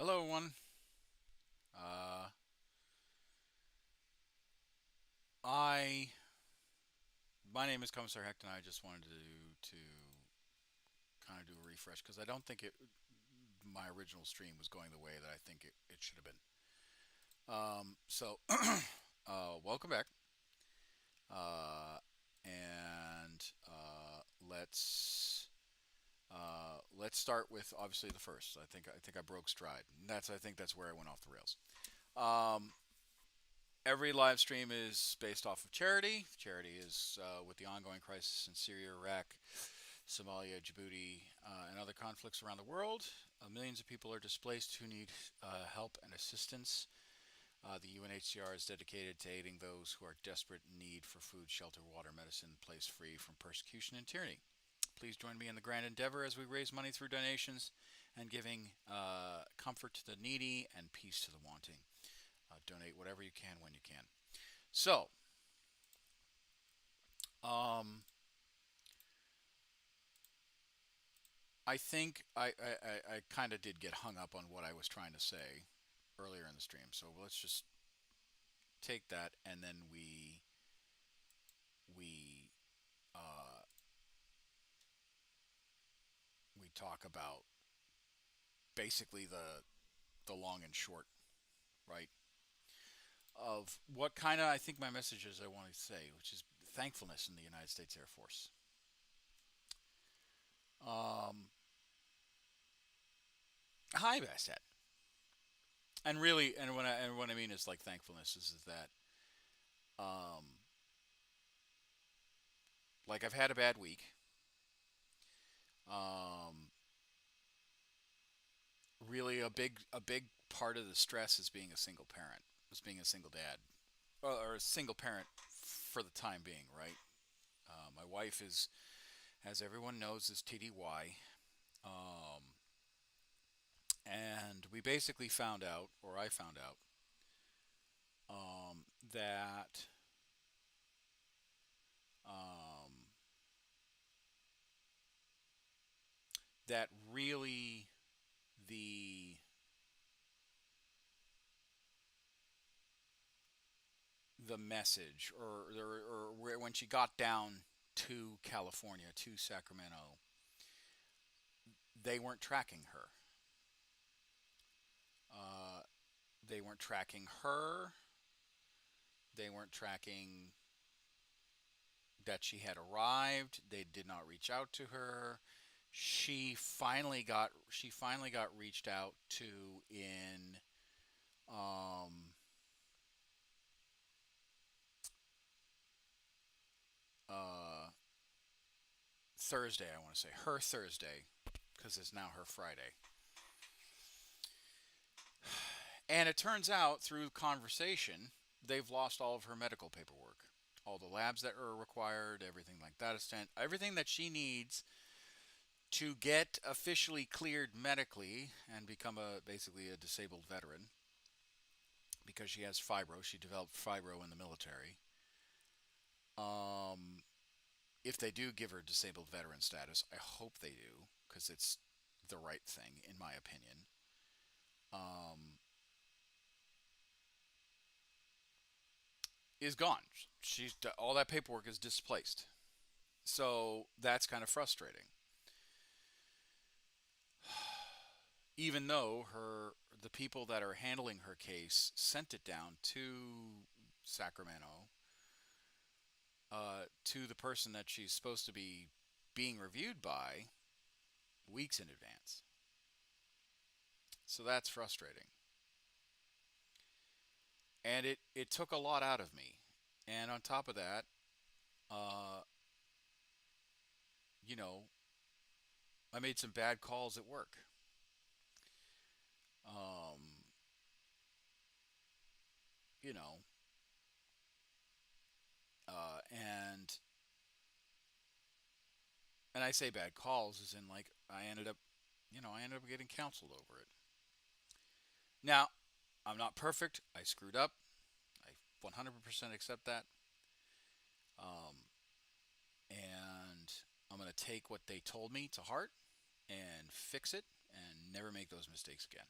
Hello, everyone. Uh, I my name is Commissar Hecht, and I just wanted to kind of do a refresh because I don't think my original stream was going the way that I think it should have been. Welcome back, uh, and let's start with obviously the first. I think I broke stride. And I think that's where I went off the rails. Um, every live stream is based off of charity. Charity is with the ongoing crisis in Syria, Iraq, Somalia, Djibouti, and other conflicts around the world. Millions of people are displaced who need help and assistance. The UNHCR is dedicated to aiding those who are desperate in need for food, shelter, water, medicine, a place free from persecution and tyranny. Please join me in the grand endeavor as we raise money through donations and giving comfort to the needy and peace to the wanting. Donate whatever you can when you can. So, um, I think I kind of did get hung up on what I was trying to say earlier in the stream. So let's just take that and then we uh, we talk about basically the long and short, right? Of what kind of I think my message is I want to say, which is thankfulness in the United States Air Force. Um, Hi, Bassett. And really, and what I mean is like thankfulness is that um, like I've had a bad week. Um, Really, a big part of the stress is being a single parent, is being a single dad, or a single parent for the time being, right? My wife is, as everyone knows, is TDY, um, and we basically found out, or I found out, that um, that really the the message, or when she got down to California, to Sacramento, they weren't tracking her. Uh, they weren't tracking her. They weren't tracking that she had arrived. They did not reach out to her. She finally got reached out to in um, uh, Thursday. I want to say her Thursday because it's now her Friday. And it turns out through conversation, they've lost all of her medical paperwork, all the labs that are required, everything like that, everything that she needs to get officially cleared medically and become basically a disabled veteran because she has fibro. She developed fibro in the military. Um, if they do give her disabled veteran status, I hope they do because it's the right thing in my opinion. Um, is gone. She's all that paperwork is displaced. So that's kind of frustrating. Even though the people that are handling her case sent it down to Sacramento, to the person that she's supposed to be being reviewed by weeks in advance. So that's frustrating. And it took a lot out of me. And on top of that, uh, you know, I made some bad calls at work. Um, you know, and I say bad calls as in like I ended up getting counseled over it. Now, I'm not perfect. I screwed up. I 100% accept that. Um, and I'm going to take what they told me to heart and fix it and never make those mistakes again.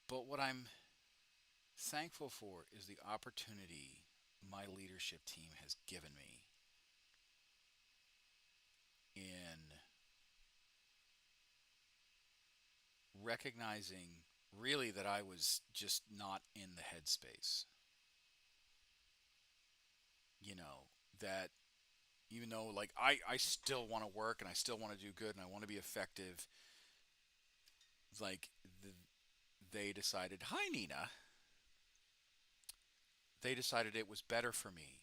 But what I'm thankful for is the opportunity my leadership team has given me in recognizing really that I was just not in the headspace. You know, that even though like I still want to work and I still want to do good and I want to be effective, like the, they decided, hi Nina, they decided it was better for me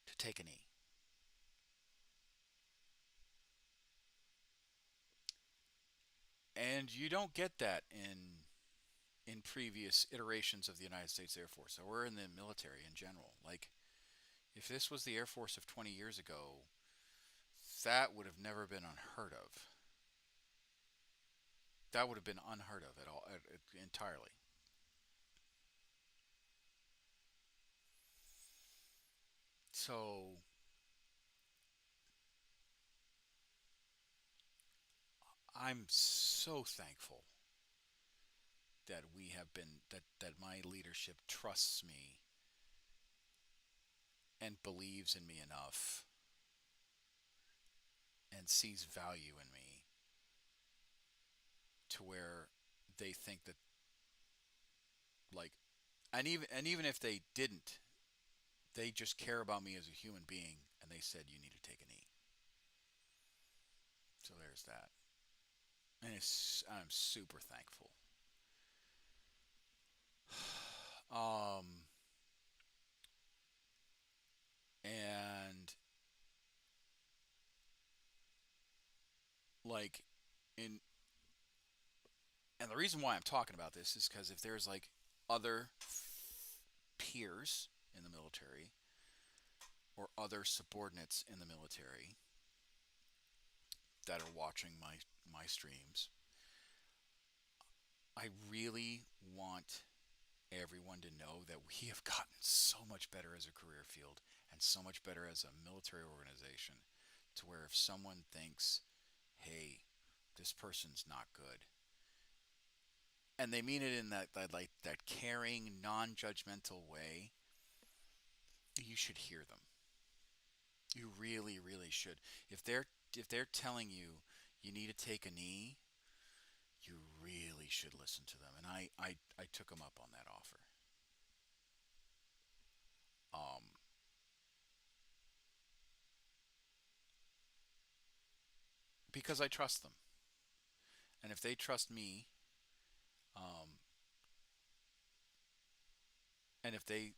to take a knee. And you don't get that in previous iterations of the United States Air Force. So we're in the military in general. Like if this was the Air Force of 20 years ago, that would have never been unheard of. That would have been unheard of at all, entirely. So I'm so thankful that we have been that my leadership trusts me and believes in me enough and sees value in me to where they think that like and even if they didn't, they just care about me as a human being and they said you need to take a knee. So there's that. And I'm super thankful. Um and like in and the reason why I'm talking about this is because if there's like other peers in the military or other subordinates in the military that are watching my streams, I really want everyone to know that we have gotten so much better as a career field and so much better as a military organization to where if someone thinks, hey, this person's not good, and they mean it in that like that caring, non-judgmental way, you should hear them. You really, really should. If they're telling you you need to take a knee, you really should listen to them. And I took them up on that offer. Um, because I trust them. And if they trust me, um, and if they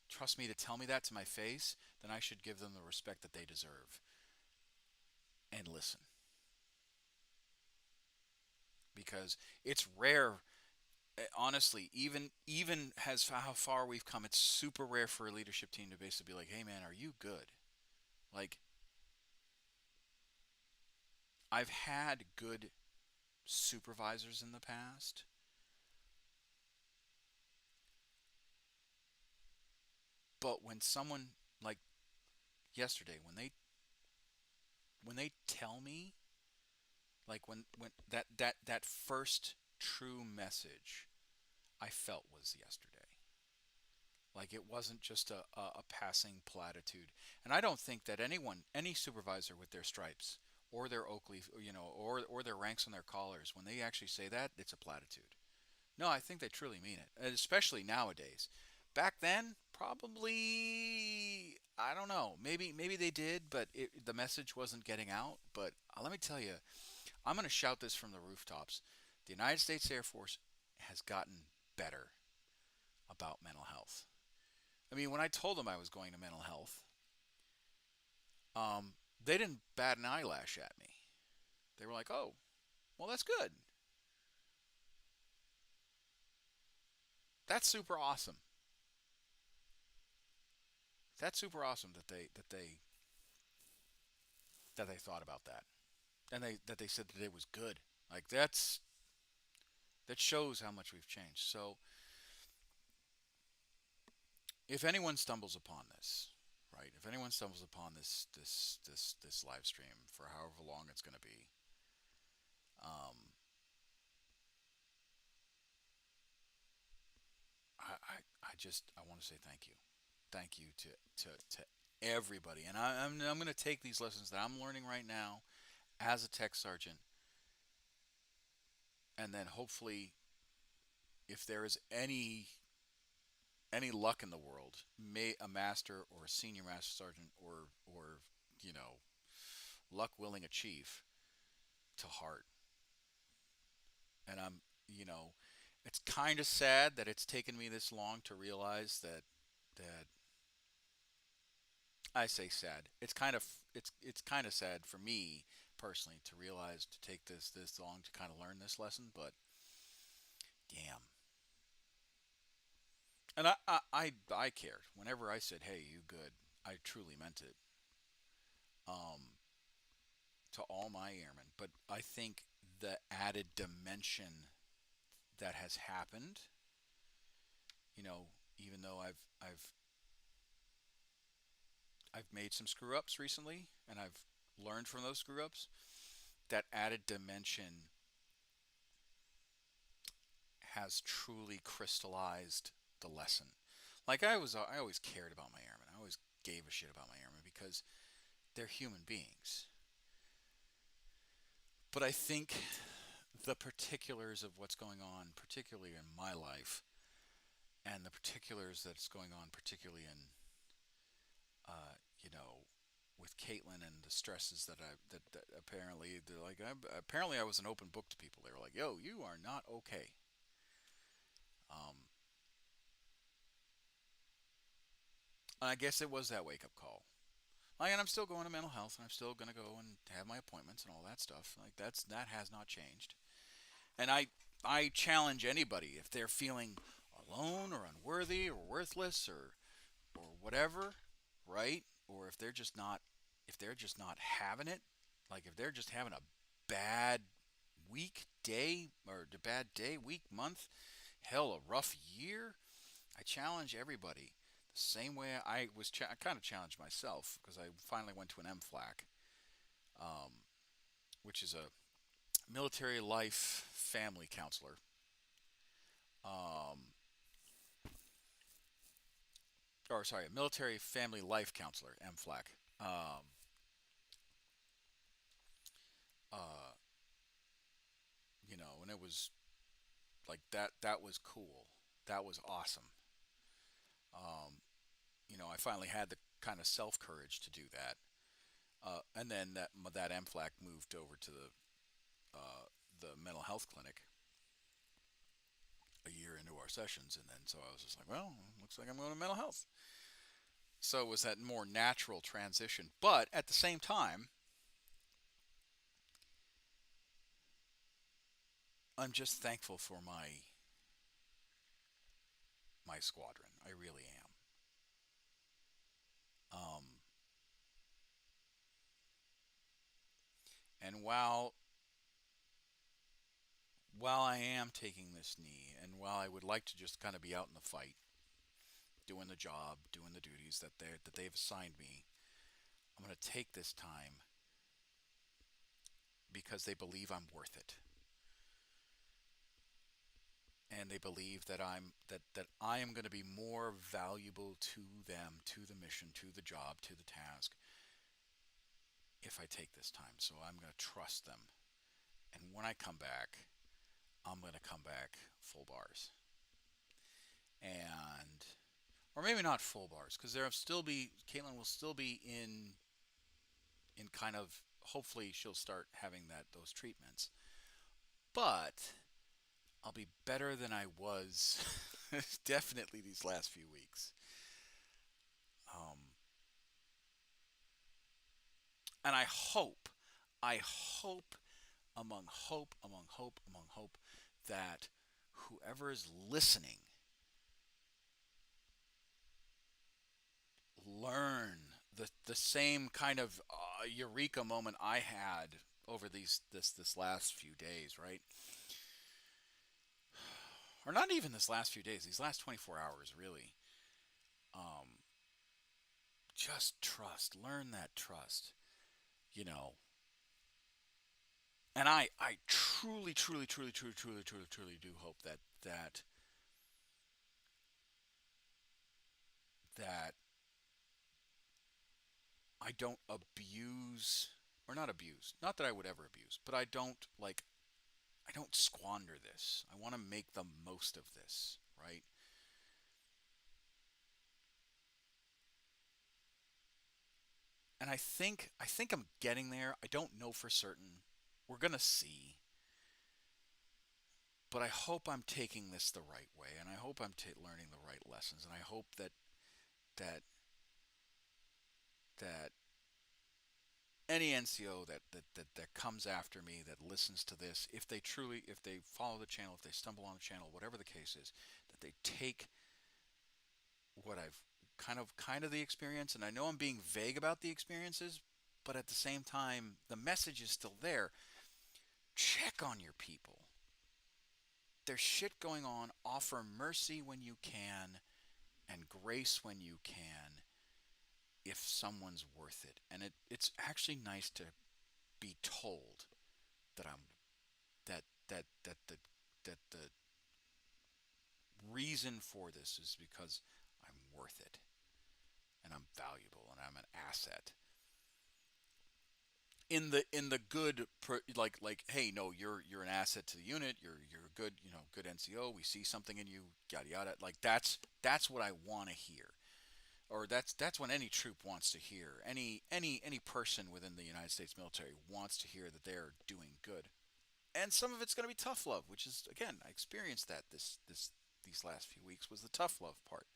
trust me to tell me that to my face, then I should give them the respect that they deserve and listen. Because it's rare, honestly, even as how far we've come, it's super rare for a leadership team to basically be like, "Hey, man, are you good?" Like I've had good supervisors in the past, but when someone like yesterday, when they tell me, like when that first true message I felt was yesterday. Like it wasn't just a passing platitude. And I don't think that any supervisor with their stripes or their Oakley, or their ranks on their collars, when they actually say that, it's a platitude. No, I think they truly mean it, and especially nowadays. Back then, probably I don't know. Maybe they did, but the message wasn't getting out. But let me tell you, I'm going to shout this from the rooftops. The United States Air Force has gotten better about mental health. I mean, when I told them I was going to mental health, they didn't bat an eyelash at me. They were like, "Oh, well, that's good. That's super awesome. That's super awesome that they thought about that, and they said that it was good. Like that shows how much we've changed. So if anyone stumbles upon this, right? If anyone stumbles upon this live stream for however long it's going to be, um, I just I want to say thank you to everybody, and I'm going to take these lessons that I'm learning right now as a tech sergeant, and then hopefully, if there is any luck in the world, may a master or a senior master sergeant or you know luck willing a chief to heart. And I'm you know it's kind of sad that it's taken me this long to realize that I say sad. It's kind of sad for me personally to realize to take this long to kind of learn this lesson, but damn. And I cared whenever I said, "Hey, you good?" I truly meant it. Um, to all my airmen, but I think the added dimension that has happened, you know, even though I've made some screw ups recently and I've learned from those screw ups, that added dimension has truly crystallized the lesson. Like I always cared about my airmen. I always gave a shit about my airmen because they're human beings. But I think the particulars of what's going on, particularly in my life, and the particulars that's going on, particularly in, you know, with Caitlin and the stresses that apparently they're like, apparently I was an open book to people. They were like, "Yo, you are not okay." Um, and I guess it was that wake up call. Like, and I'm still going to mental health, and I'm still gonna go and have my appointments and all that stuff. Like that has not changed. And I challenge anybody if they're feeling alone or unworthy or worthless or whatever, right? Or if they're just not having it, like if they're just having a bad week, day, or a bad day, week, month, hell, a rough year, I challenge everybody. The same way I kind of challenged myself because I finally went to an MFLAC, um, which is a military life family counselor. Um, or sorry, a military family life counselor, MFLAC. Uh, and it was like that. That was cool. That was awesome. Um, I finally had the kind of self courage to do that. And then that MFLAC moved over to the mental health clinic a year into our sessions, and then so I was just like, well, looks like I'm going to mental health. So it was that more natural transition, but at the same time, I'm just thankful for my squadron. I really am. And while I am taking this knee, and while I would like to just kind of be out in the fight, doing the job, doing the duties that they've assigned me, I'm going to take this time because they believe I'm worth it, and they believe that I am going to be more valuable to them, to the mission, to the job, to the task, if I take this time. So I'm going to trust them, and when I come back, I'm going to come back full bars, and or maybe not full bars because there'll still be Caitlin will still be in kind of hopefully she'll start having those treatments, but I'll be better than I was definitely these last few weeks. Um, and I hope among hope that whoever is listening learn the same kind of eureka moment I had over this last few days, right? Or not even this last few days, these last 24 hours, really. Um, just trust, learn that trust, you know. And I truly, truly, truly, truly, truly, truly, truly do hope that that I don't abuse, or not abuse, not that I would ever abuse, but I don't squander this. I want to make the most of this, right? And I think I'm getting there. I don't know for certain. We're going to see. But I hope I'm taking this the right way, and I hope I'm learning the right lessons, and I hope that that any NCO that comes after me, that listens to this, if they follow the channel, if they stumble on the channel, whatever the case is, that they take what I've kind of the experience, and I know I'm being vague about the experiences, but at the same time, the message is still there. Check on your people. There's shit going on. Offer mercy when you can, and grace when you can, if someone's worth it. And it's actually nice to be told that I'm that the reason for this is because I'm worth it, and I'm valuable, and I'm an asset. In the good, like, hey, no, you're an asset to the unit. You're a good, good NCO. We see something in you, yada yada. Like, that's what I want to hear, or that's what any troop wants to hear. Any person within the United States military wants to hear that they're doing good. And some of it's going to be tough love, which is, again, I experienced that these last few weeks, was the tough love part.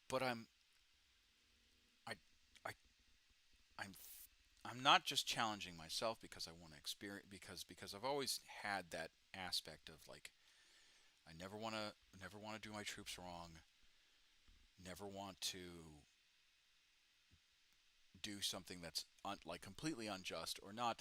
But I I I'm I'm not just challenging myself because I want to experience, because I've always had that aspect of, like, I never want to do my troops wrong, never want to do something that's like completely unjust, or not,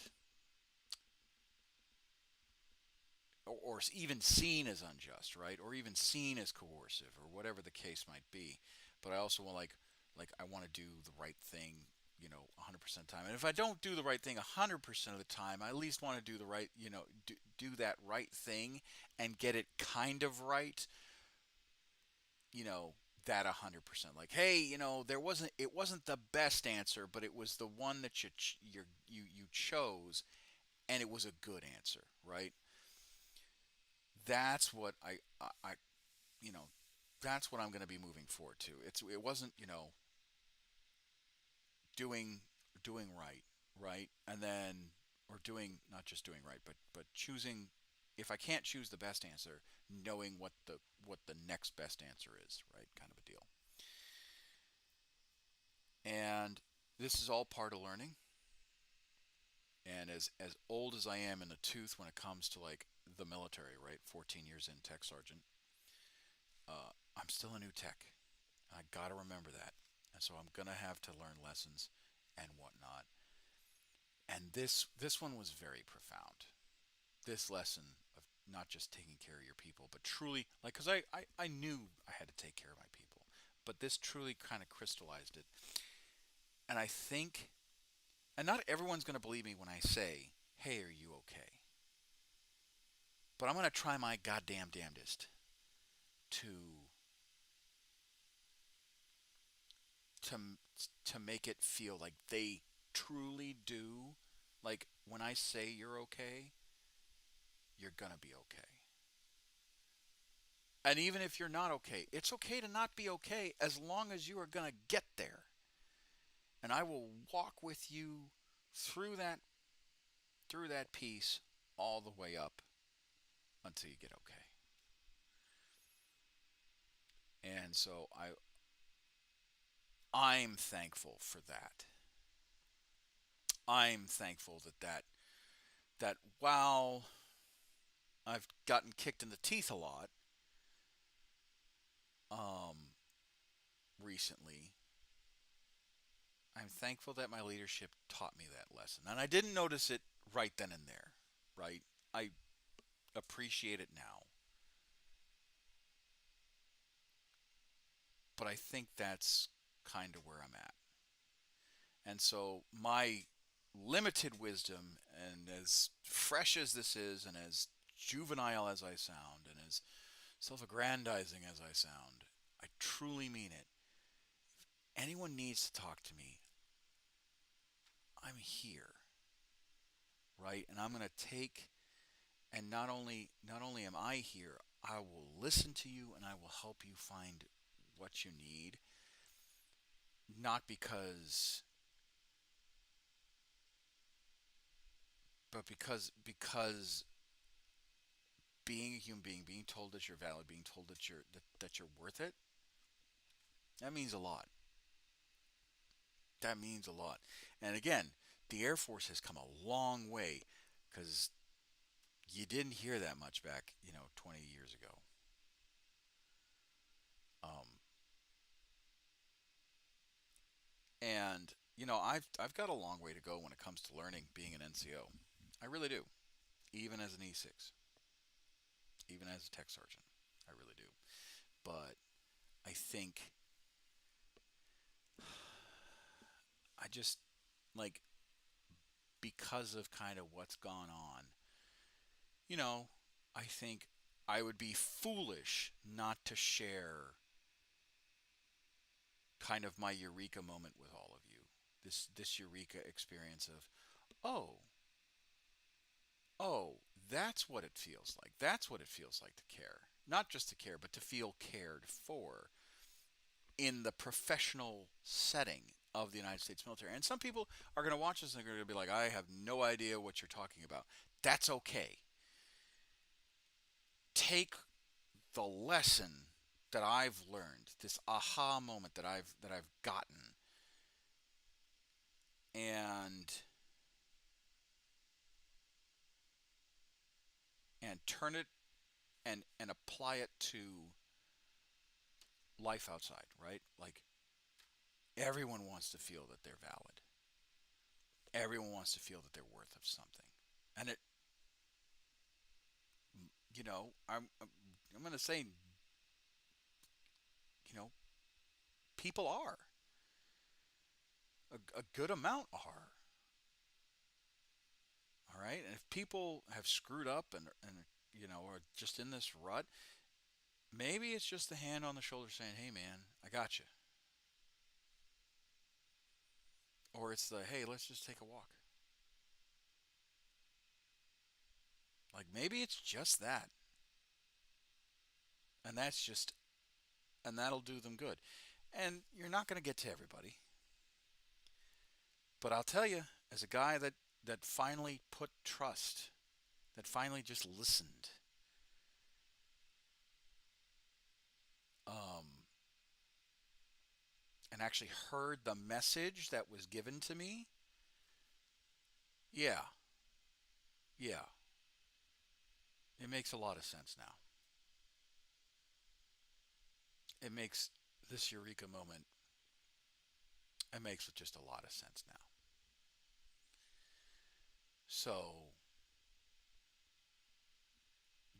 or even seen as unjust, right? Or even seen as coercive, or whatever the case might be. But I also want, like I want to do the right thing, 100% of the time. And if I don't do the right thing 100% of the time, I at least want to do the right, do that right thing and get it kind of right, you know, that 100%. Like, hey, it wasn't the best answer, but it was the one that you chose, and it was a good answer, right? That's what I you know, that's what I'm going to be moving forward to. It wasn't, doing doing right, right, and then, or doing, not just doing right, but choosing. If I can't choose the best answer, knowing what the next best answer is, right, kind of a deal. And this is all part of learning. And as old as I am in the tooth when it comes to, like, the military, right, 14 years in, tech sergeant, I'm still a new tech. I gotta remember that. And so I'm gonna have to learn lessons and whatnot. And this one was very profound. This lesson of not just taking care of your people, but truly, like, because I knew I had to take care of my people, but this truly kind of crystallized it. And I think, and not everyone's gonna believe me when I say, "Hey, are you okay?" But I'm gonna try my goddamn damnedest to to to make it feel like they truly do. Like, when I say you're okay, you're gonna be okay. And even if you're not okay, it's okay to not be okay, as long as you are gonna get there. And I will walk with you through that piece, all the way up until you get okay. And so I'm thankful for that. I'm thankful that while I've gotten kicked in the teeth a lot, um, recently, I'm thankful that my leadership taught me that lesson. And I didn't notice it right then and there, right? I appreciate it now. But I think that's kind of where I'm at. And so my limited wisdom, and as fresh as this is, and as juvenile as I sound and as self-aggrandizing as I sound, I truly mean it. Anyone needs to talk to me, I'm here, right? And I'm going to take, and not only am I here, I will listen to you and I will help you find what you need, not because but because being a human being, being told that you're valid, being told that you're worth it, that means a lot. That means a lot. And again, the Air Force has come a long way because you didn't hear that much back, 20 years ago. Um, and I've got a long way to go when it comes to learning being an NCO. I really do. Even as an E6, even as a tech sergeant, I really do. But I think I just like because of kind of what's gone on, you know, I think I would be foolish not to share kind of my eureka moment with all of you. This eureka experience of, oh, oh, that's what it feels like. That's what it feels like to care. Not just to care, but to feel cared for in the professional setting of the United States military. And some people are going to watch this and they're going to be like, I have no idea what you're talking about. That's okay. Take the lesson that I've learned, this aha moment that I've gotten, and turn it and apply it to life outside, right? Like everyone wants to feel that they're valid. Everyone wants to feel that they're worth of something. And I'm going to say, you know, people are a good amount are. All right, and if people have screwed up and are just in this rut, maybe it's just the hand on the shoulder saying, "Hey, man, I got you," or it's the, "Hey, let's just take a walk." Like maybe it's just that, and that'll do them good. And you're not going to get to everybody, but I'll tell you, as a guy that finally put trust, that finally just listened, um, and actually heard the message that was given to me. Yeah, yeah, it makes a lot of sense now. It makes this eureka moment. It makes just a lot of sense now. So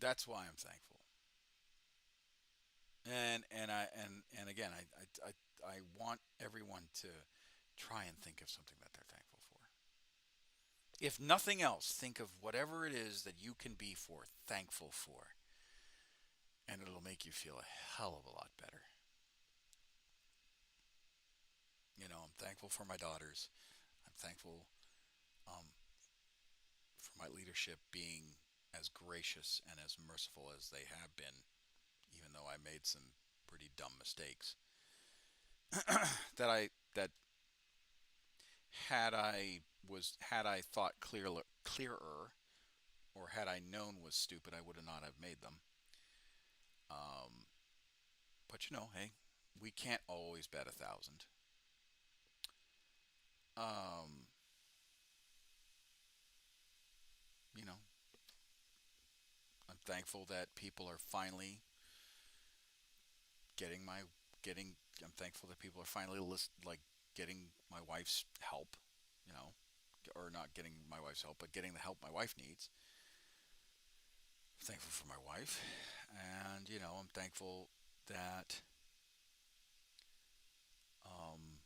that's why I'm thankful. And again, I want everyone to try and think of something that they're thankful for. If nothing else, think of whatever it is that you can be thankful for, and it'll make you feel a hell of a lot better. I'm thankful for my daughters. I'm thankful um, for my leadership being as gracious and as merciful as they have been, even though I made some pretty dumb mistakes. That had I thought clearer, or had I known was stupid, I would have not have made them. Um, but hey, we can't always bet 1,000. Um, you know, I'm thankful that people are finally getting my getting. I'm thankful that people are finally getting my wife's help. You know, or not getting my wife's help, but getting the help my wife needs. I'm thankful for my wife, and I'm thankful that um,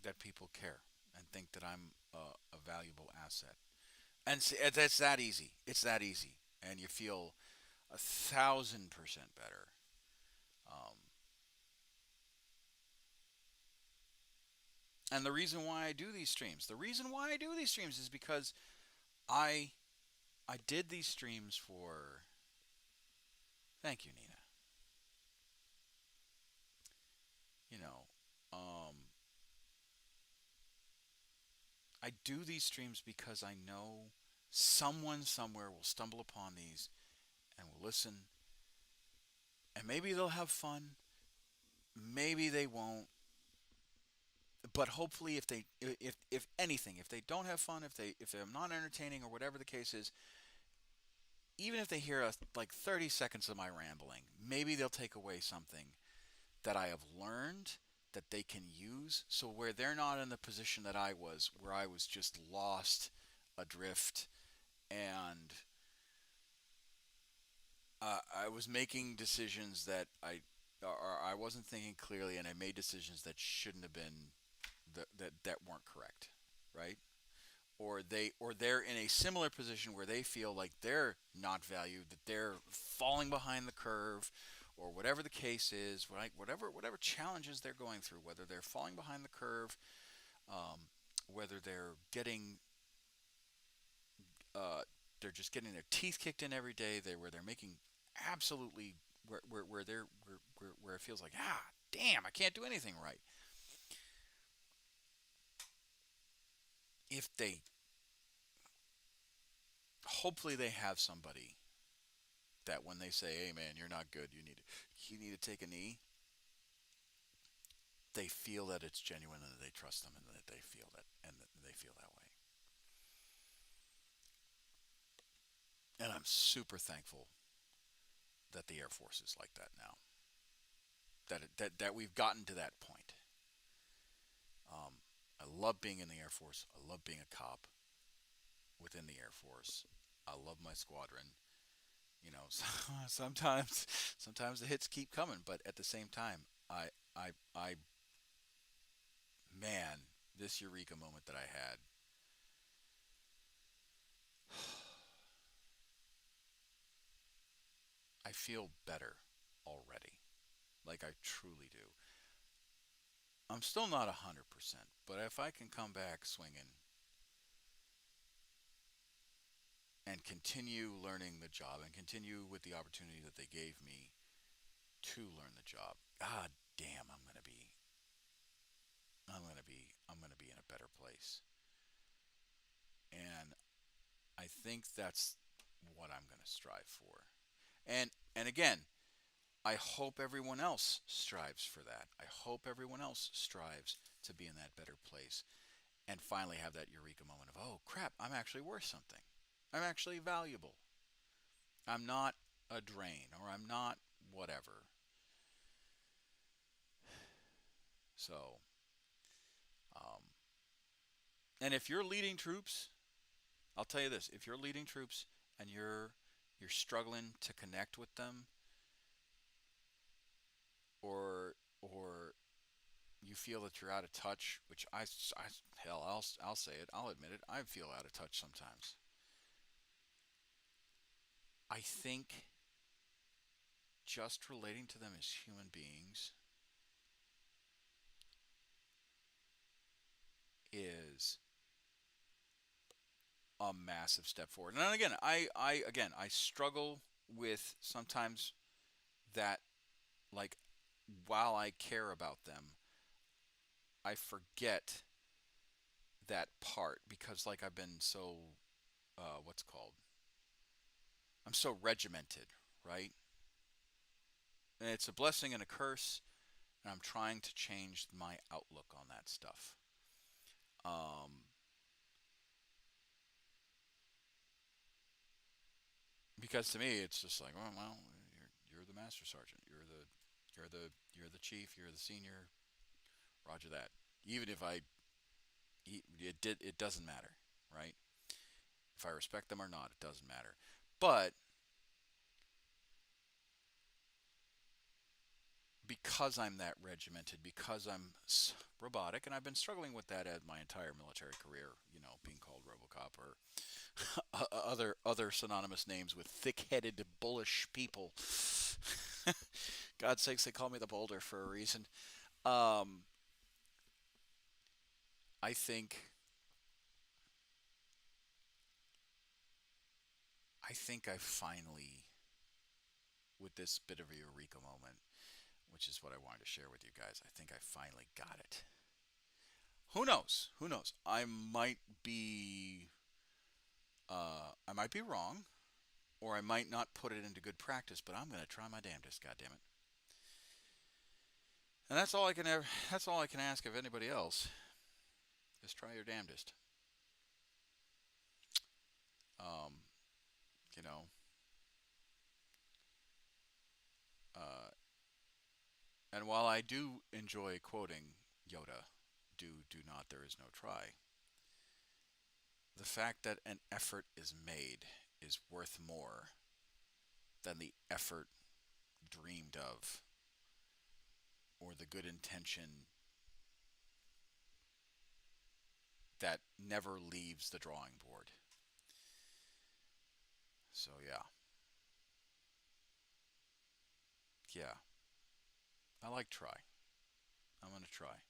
that people care and think that I'm a valuable asset. And it's that easy. It's that easy, and you feel 1,000% better. Um, and the reason why I do these streams, is because I I did these streams for. Thank you, Nina. You know, I do these streams because I know someone somewhere will stumble upon these and will listen, and maybe they'll have fun, maybe they won't, but hopefully if anything, if they don't have fun, if they're not entertaining or whatever the case is, even if they hear like 30 seconds of my rambling, maybe they'll take away something that I have learned that they can use, so where they're not in the position that I was, where I was just lost adrift, and I was making decisions that I wasn't thinking clearly, and I made decisions that shouldn't have been, that weren't correct, right? They're in a similar position where they feel like they're not valued, that they're falling behind the curve, or whatever the case is, right? Whatever challenges they're going through, whether they're falling behind the curve, um, whether uh, they're just getting their teeth kicked in every day, where they're making absolutely, where it feels like, damn, I can't do anything right. If they Hopefully they have somebody that when they say, "Hey, man, you're not good. You need to take a knee," they feel that it's genuine and that they trust them and that they feel that way. And I'm super thankful that the Air Force is like that now. That we've gotten to that point. Um, I love being in the Air Force. I love being a cop within the Air Force. I love my squadron. You know, sometimes the hits keep coming, but at the same time, I man, this eureka moment that I had, I feel better already. Like I truly do. I'm still not 100%, but if I can come back swinging and continue learning the job and continue with the opportunity that they gave me to learn the job, god damn, I'm going to be in a better place. And I think that's what I'm going to strive for. And again, I hope everyone else strives for that. I hope everyone else strives to be in that better place and finally have that eureka moment of, oh crap, I'm actually worth something. I'm actually valuable. I'm not a drain, or I'm not whatever. So, um, and if you're leading troops, I'll tell you this: if you're leading troops and you're struggling to connect with them, or you feel that you're out of touch, which hell, I'll say it, I'll admit it, I feel out of touch sometimes. I think just relating to them as human beings is a massive step forward. And again, I struggle with sometimes that, like, while I care about them, I forget that part because like I've been so what's called, I'm so regimented, right? And it's a blessing and a curse, and I'm trying to change my outlook on that stuff. Um, because to me, it's just like, well, you're the master sergeant, you're the chief, you're the senior. Roger that. Even if it doesn't matter, right? If I respect them or not, it doesn't matter. But because I'm that regimented, because I'm robotic, and I've been struggling with that at my entire military career. Being called RoboCop or other synonymous names with thick-headed, bullish people. God's sakes, they call me the Boulder for a reason. Um, I think I finally, with this bit of a eureka moment, which is what I wanted to share with you guys, I think I finally got it. Who knows? Who knows? I might be wrong, or I might not put it into good practice, but I'm going to try my damnedest. God damn it! And that's all I can ever. That's all I can ask of anybody else. Just try your damnedest. Um, you know. Uh, and while I do enjoy quoting Yoda, do not, there is no try. The fact that an effort is made is worth more than the effort dreamed of or the good intention that never leaves the drawing board. So yeah, I like try. I'm gonna try,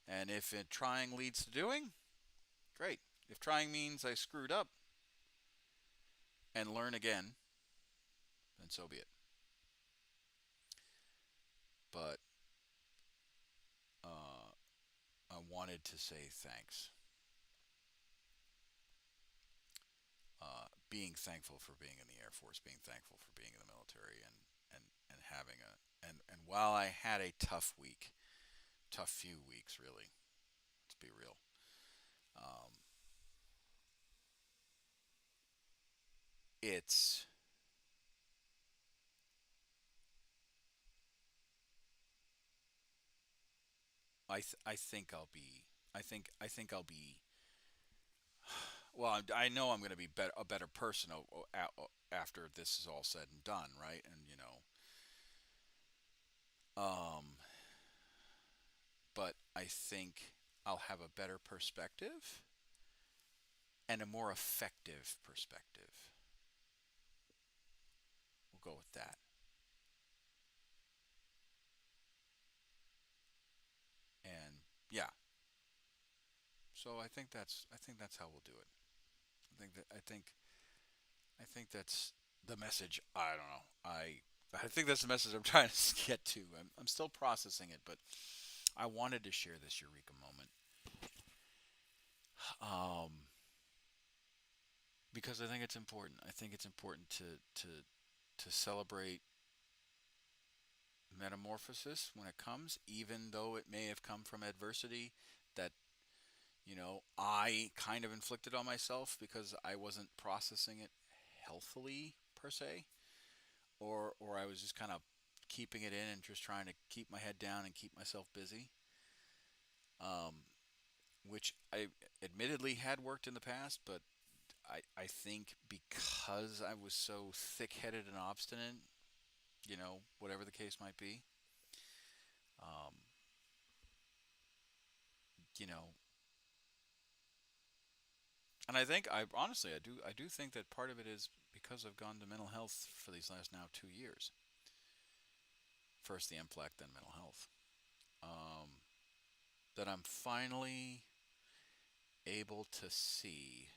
and if trying leads to doing, great. If trying means I screwed up and learn again, then so be it. But uh, I wanted to say thanks. Being thankful for being in the Air Force, being thankful for being in the military, and having and while I had a tough week, tough few weeks really, let's be real. Um, it's I think I'll be I think I'll be well. I know I'm going to be a better person after this is all said and done, right? And but I think I'll have a better perspective and a more effective perspective. We'll go with that. And yeah, so I think that's how we'll do it. I think that's the message. I don't know. I think that's the message I'm trying to get to. I'm still processing it, but I wanted to share this eureka moment um, because I think it's important. I think it's important to celebrate metamorphosis when it comes, even though it may have come from adversity that I kind of inflicted on myself because I wasn't processing it healthily per se, or I was just kind of keeping it in and just trying to keep my head down and keep myself busy, um, which I admittedly had worked in the past, but I think because I was so thick-headed and obstinate, whatever the case might be, um, you know, and I think I honestly I do think that part of it is because I've gone to mental health for these last now 2 years. First the MFLAC, then mental health. Um, that I'm finally able to see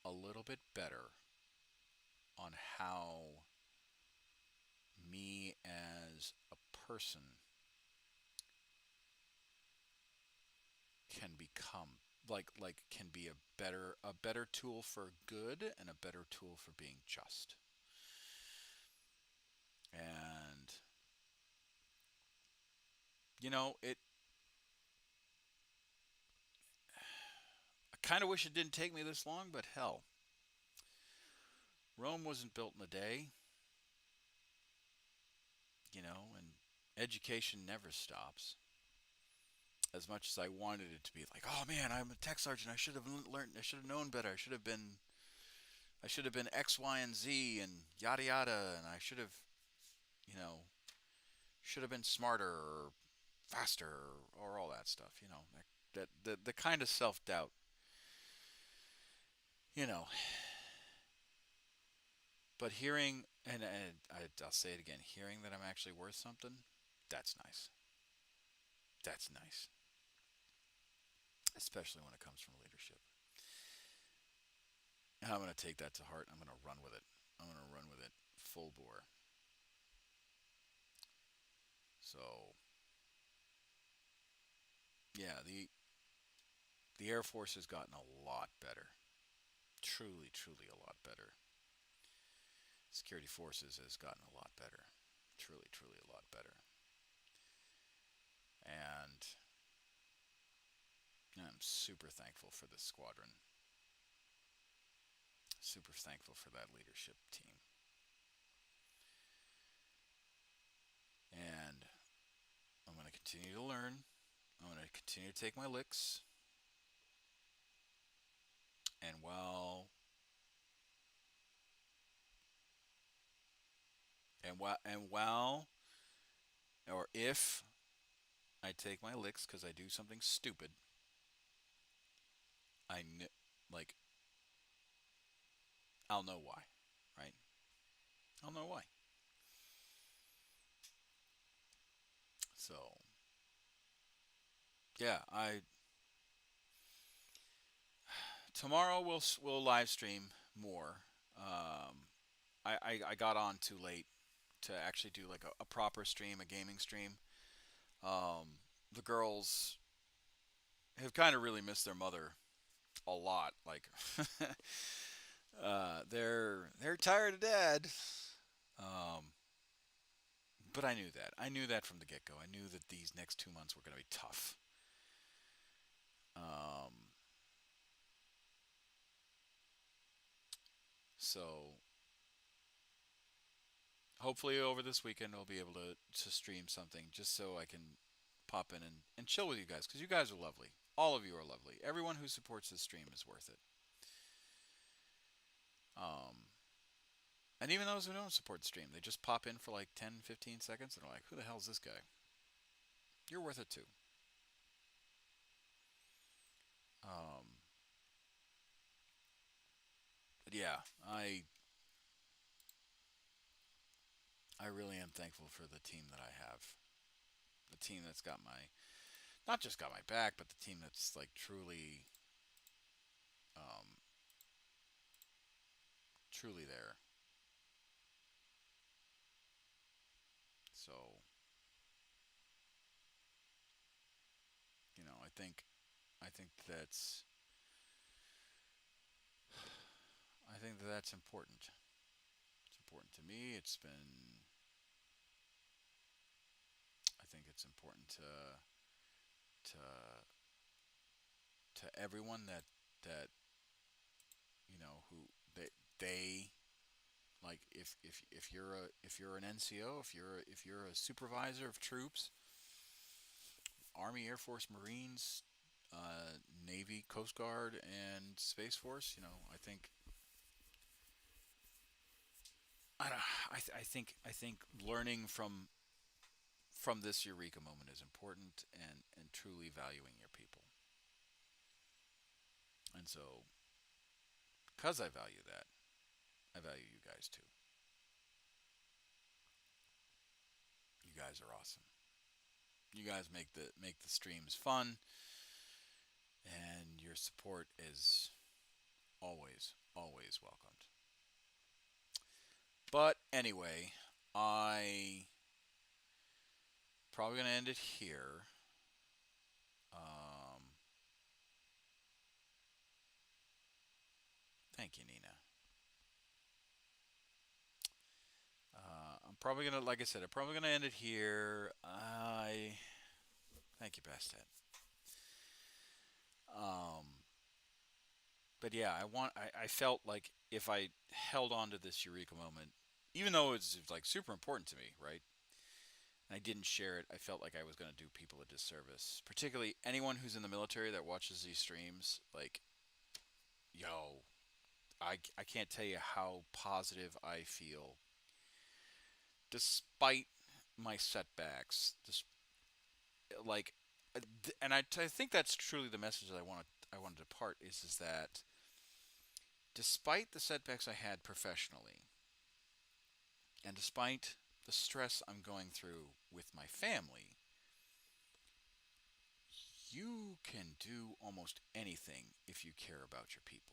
a little bit better on how me as a person can become can be a better tool for good and a better tool for being just. And it I kind of wish it didn't take me this long, but hell, Rome wasn't built in a day, and education never stops. As much as I wanted it to be like, oh man, I'm a tech sergeant. I should have learned. I should have known better. I should have been X, Y, and Z, and yada yada. And I should have. you know, should have been smarter or faster or all that stuff. The kind of self doubt. You know, but hearing I'll say it again, hearing that I'm actually worth something, that's nice. That's nice, especially when it comes from leadership. And I'm going to take that to heart. I'm going to run with it. I'm going to run with it full bore. So, yeah, the Air Force has gotten a lot better. Truly, truly a lot better. Security forces has gotten a lot better. Truly, truly a lot better. And I'm super thankful for this squadron. Super thankful for that leadership team. And I'm going to continue to learn. I'm going to continue to take my licks. And while or if I take my licks because I do something stupid, I like I'll know why, right? I'll know why. So yeah, I tomorrow we'll live stream more. I got on too late to actually do like a proper stream, a gaming stream. The girls have kind of really missed their mother a lot. Like, they're tired of dad. Um, but I knew that. I knew that from the get go. I knew that these next 2 months were going to be tough. Um, so hopefully over this weekend I'll be able to stream something just so I can pop in and chill with you guys because you guys are lovely. All of you are lovely. Everyone who supports this stream is worth it. Um, and even those who don't support the stream, they just pop in for like 10, 15 seconds and are like, who the hell is this guy? You're worth it too. Um, but yeah, I really am thankful for the team that I have. The team that's got my not just got my back, but the team that's like um, truly there. So I think that's important. It's important to me. I think it's important to everyone that who they like if you're an NCO, if you're a supervisor of troops, Army, Air Force, Marines, Navy, Coast Guard, and Space Force. I don't, I think learning from this eureka moment is important, and truly valuing your people. And so, because I value that, I value you guys too. You guys are awesome. You guys make the streams fun, and your support is always welcomed. But anyway, I probably gonna end it here. Um, Thank you, Nina. I'm probably gonna, like I said, I'm probably gonna end it here. I thank you, Bastet. Um, but yeah, I felt like if I held on to this eureka moment, even though it's like super important to me, right? And I didn't share it, I felt like I was gonna do people a disservice. Particularly anyone who's in the military that watches these streams, like, yo, I can't tell you how positive I feel despite my setbacks, like, and I think that's truly the message that I wanted to part is that despite the setbacks I had professionally, and despite the stress I'm going through with my family, you can do almost anything if you care about your people.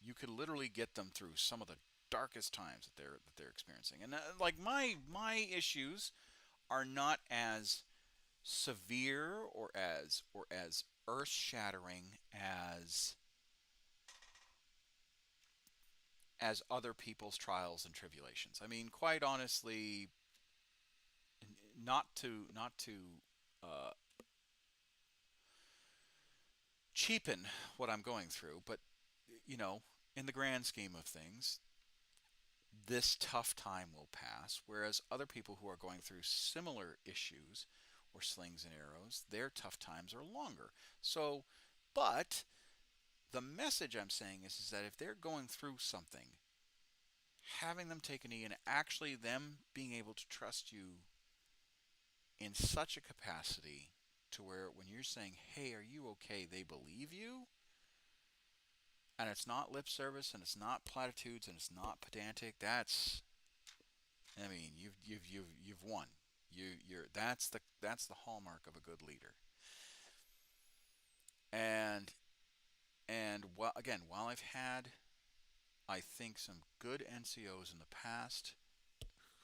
You could literally get them through some of the darkest times that they're experiencing. And like my issues are not as severe or as earth-shattering as other people's trials and tribulations. I mean, quite honestly, not to uh, cheapen what I'm going through, but you know, in the grand scheme of things, this tough time will pass. Whereas other people who are going through similar issues or slings and arrows, their tough times are longer. So, but the message I'm saying is that if they're going through something, having them take a knee and actually them being able to trust you in such a capacity to where when you're saying, hey, are you okay, they believe you, and it's not lip service and it's not platitudes and it's not pedantic. I mean, you've won. You're that's the hallmark of a good leader. And again, while I've had, I think, some good NCOs in the past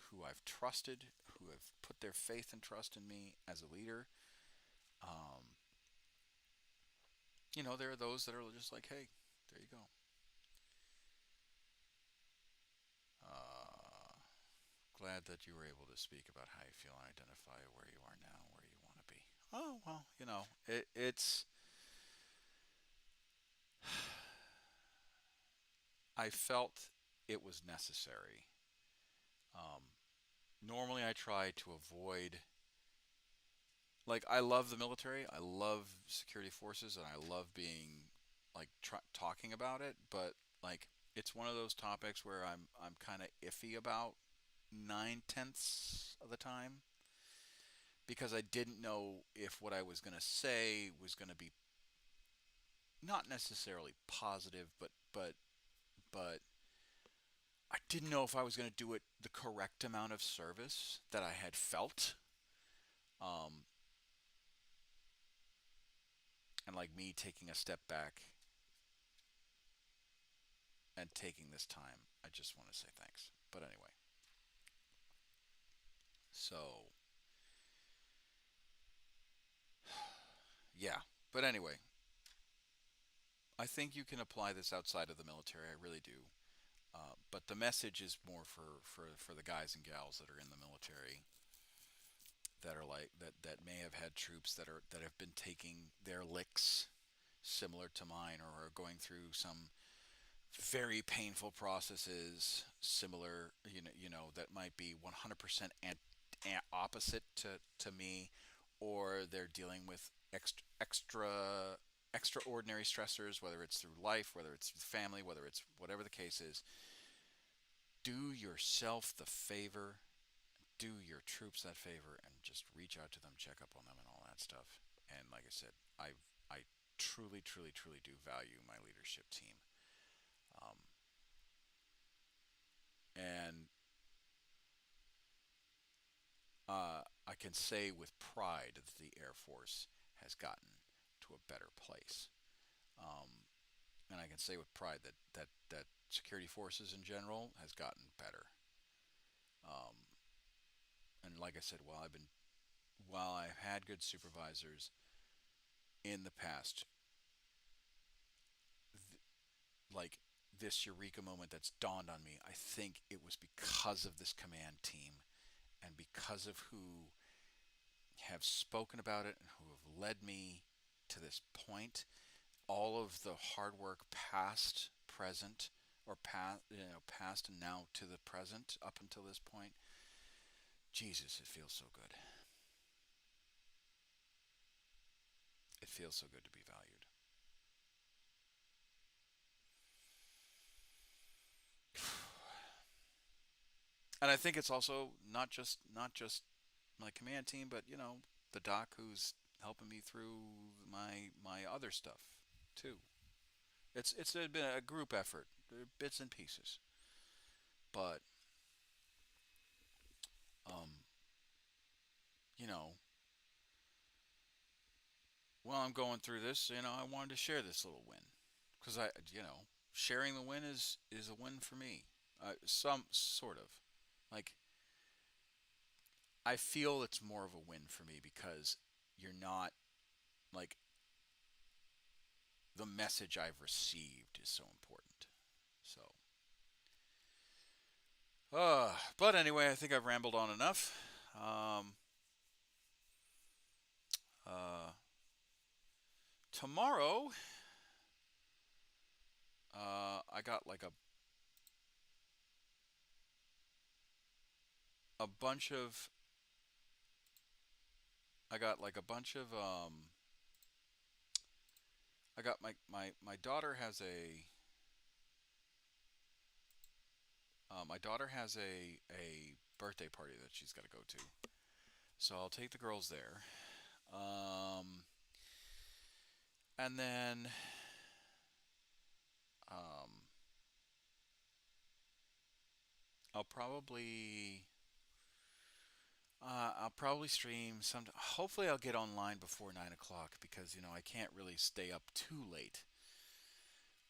who I've trusted, who have put their faith and trust in me as a leader, um, there are those that are just like, hey, there you go. Uh, Glad that you were able to speak about how you feel and identify where you are now, where you want to be. Oh well, it's. I felt it was necessary. Um, Normally, I try to avoid. Like, I love the military, I love security forces, and I love being like talking about it. But like, it's one of those topics where I'm kind of iffy about 9/10 of the time because I didn't know if what I was going to say was going to be not necessarily positive, but I didn't know if I was going to do it the correct amount of service that I had felt. Um, and like me taking a step back and taking this time, I just want to say thanks. But anyway, so yeah. But anyway, I think you can apply this outside of the military. I really do. But the message is more for the guys and gals that are in the military that are like that may have had troops that have been taking their licks similar to mine or are going through some very painful processes similar that might be 100% opposite to me, or they're dealing with extraordinary stressors, whether it's through life, whether it's family, whether it's whatever the case is. Do yourself the favor, do your troops that favor, and just reach out to them, check up on them, and all that stuff. And like I said, I truly, truly, truly do value my leadership team. Um, and I can say with pride that the Air Force has gotten to a better place. Um, and I can say with pride that security forces in general has gotten better. Um, and like I said, while I've had good supervisors in the past, th- like this eureka moment that's dawned on me, I think it was because of this command team and because of who have spoken about it and who have led me to this point. All of the hard work past, present, or past and now to the present up until this point. Jesus, it feels so good. It feels so good to be valued. And I think it's also not just my command team, but the doc who's helping me through my other stuff too. It's been a group effort, bits and pieces. But um, you know, while I'm going through this, I wanted to share this little win because sharing the win is a win for me. Some sort of like I feel it's more of a win for me because you're not like the message I've received is so important. So, but anyway, I think I've rambled on enough. Um, uh, Tomorrow, I got like a bunch of I got like a bunch of I got my daughter has a birthday party that she's got to go to. So I'll take the girls there. Um, and then um, I'll probably I'll probably stream some. Hopefully, I'll get online before 9 o'clock because I can't really stay up too late.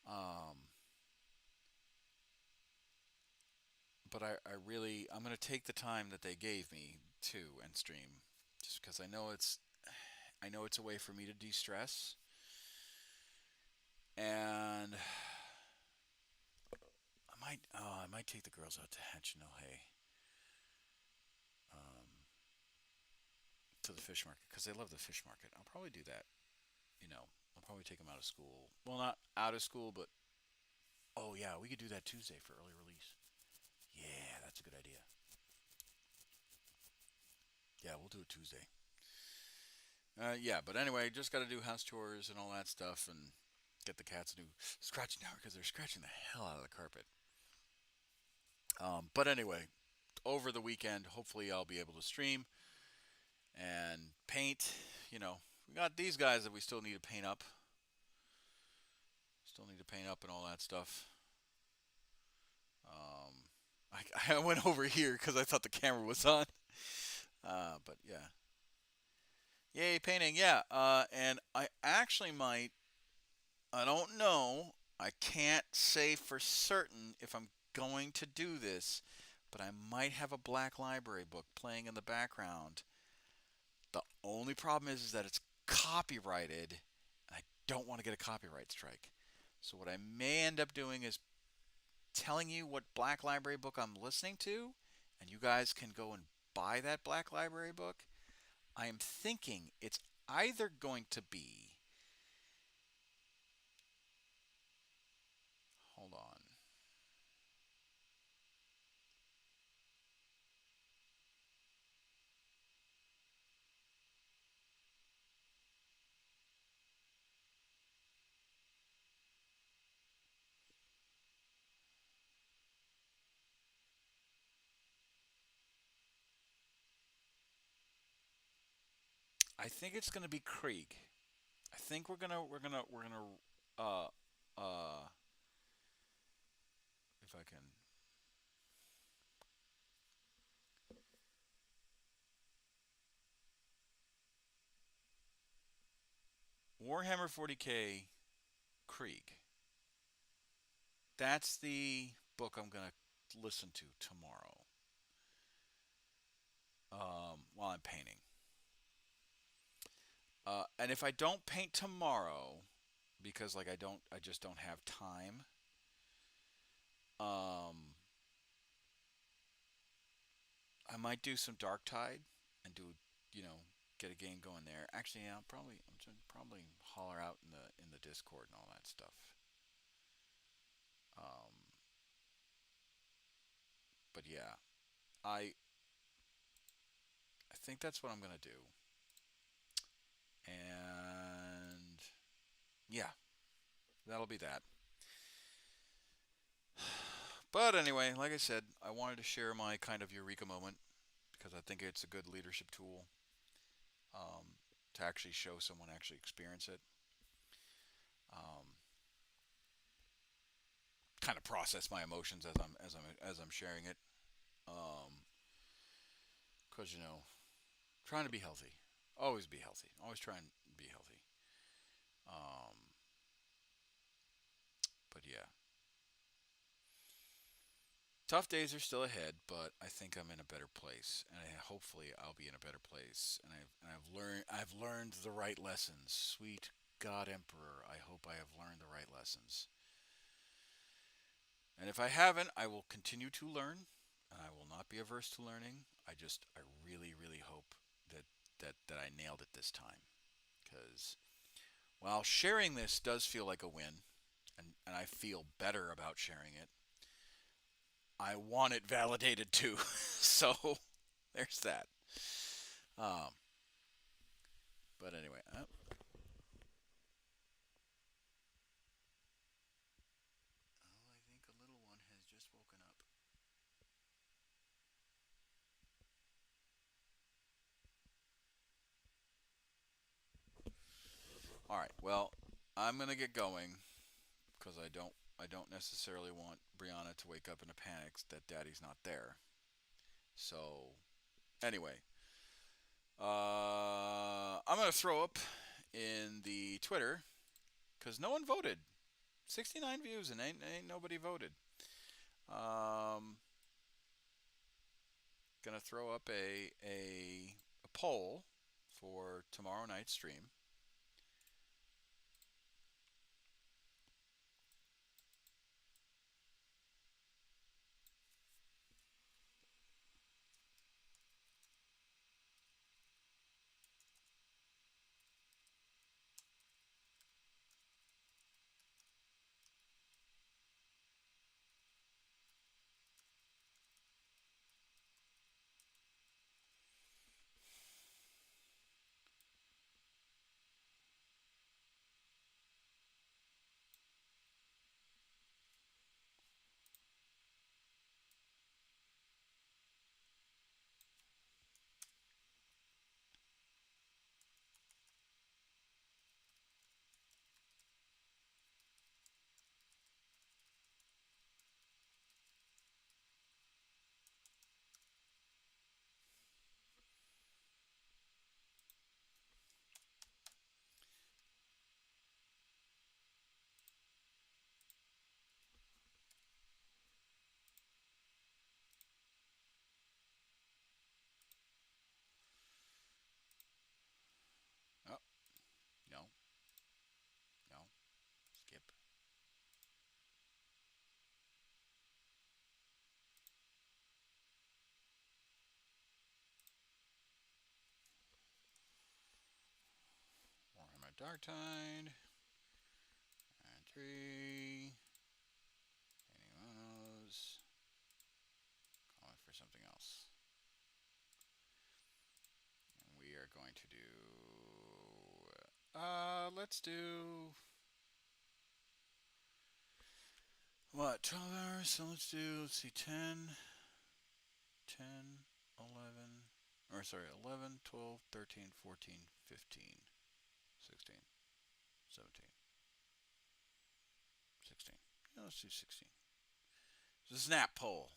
Um, but I'm gonna take the time that they gave me too and stream, just because I know it's a way for me to de-stress, and I might take the girls out to Hachinohe, um, to the fish market because they love the fish market. I'll probably do that. I'll probably take them out of school. Well, not out of school, but oh yeah, we could do that Tuesday for early release. Yeah, that's a good idea. Yeah, we'll do it Tuesday. Yeah, but anyway, just got to do house chores and all that stuff and get the cats a new scratching hour because they're scratching the hell out of the carpet. But anyway, over the weekend, hopefully I'll be able to stream and paint. We got these guys that we still need to paint up. Still need to paint up and all that stuff. I went over here because I thought the camera was on. But yeah, yay painting, yeah. And I actually might. I don't know. I can't say for certain if I'm going to do this, but I might have a Black Library book playing in the background. The only problem is that it's copyrighted, and I don't want to get a copyright strike. So what I may end up doing is telling you what Black Library book I'm listening to, and you guys can go and buy that Black Library book. I am thinking it's either going to be. Hold on. I think it's going to be Krieg. I think we're gonna uh if I can Warhammer 40K Krieg. That's the book I'm gonna listen to tomorrow. While I'm painting. And if I don't paint tomorrow, because I just don't have time. Um, I might do some Dark Tide and get a game going there. Actually, yeah, I'm probably holler out in the Discord and all that stuff. Um, but yeah, I I think that's what I'm gonna do. And yeah, that'll be that. But anyway, like I said, I wanted to share my kind of eureka moment because I think it's a good leadership tool to actually show someone actually experience it. Um, kind of process my emotions as I'm sharing it. Because trying to be healthy, always be healthy, always try and be healthy. Um, but yeah, tough days are still ahead, but I think I'm in a better place, and hopefully I'll be in a better place. And I've learned the right lessons. Sweet God Emperor, I hope I have learned the right lessons. And if I haven't, I will continue to learn, and I will not be averse to learning. I really, really hope that I nailed it this time. Because while sharing this does feel like a win, and I feel better about sharing it, I want it validated too. So there's that. Um, but anyway, I think a little one has just woken up. All right. Well, I'm gonna get going because I don't necessarily want Brianna to wake up in a panic that Daddy's not there. So anyway, I'm gonna throw up in the Twitter because no one voted. 69 views and ain't nobody voted. Um, gonna throw up a poll for tomorrow night's stream. Oh, no, no, skip. Warhammer Dark Tide. And three. Painting monos. Calling for something else. And we are going to do. Let's do. What? 12 hours? So let's do. Let's see. 10, 11. Or sorry, 11, 12, 13, 14, 15, 16, 17, 16. Yeah, let's do 16. It's a snap poll.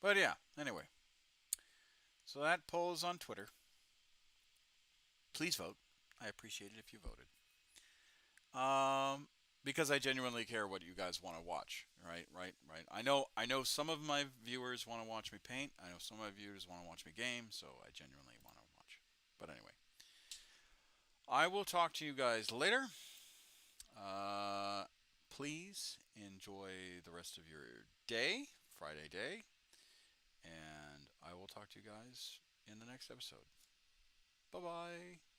But yeah, anyway. So that poll is on Twitter. Please vote. I appreciate it if you voted. Because I genuinely care what you guys want to watch. Right, right, right. I know some of my viewers want to watch me paint. I know some of my viewers want to watch me game. So I genuinely want to watch. But anyway, I will talk to you guys later. Uh, please enjoy the rest of your day, Friday day, and I will talk to you guys in the next episode. Bye bye.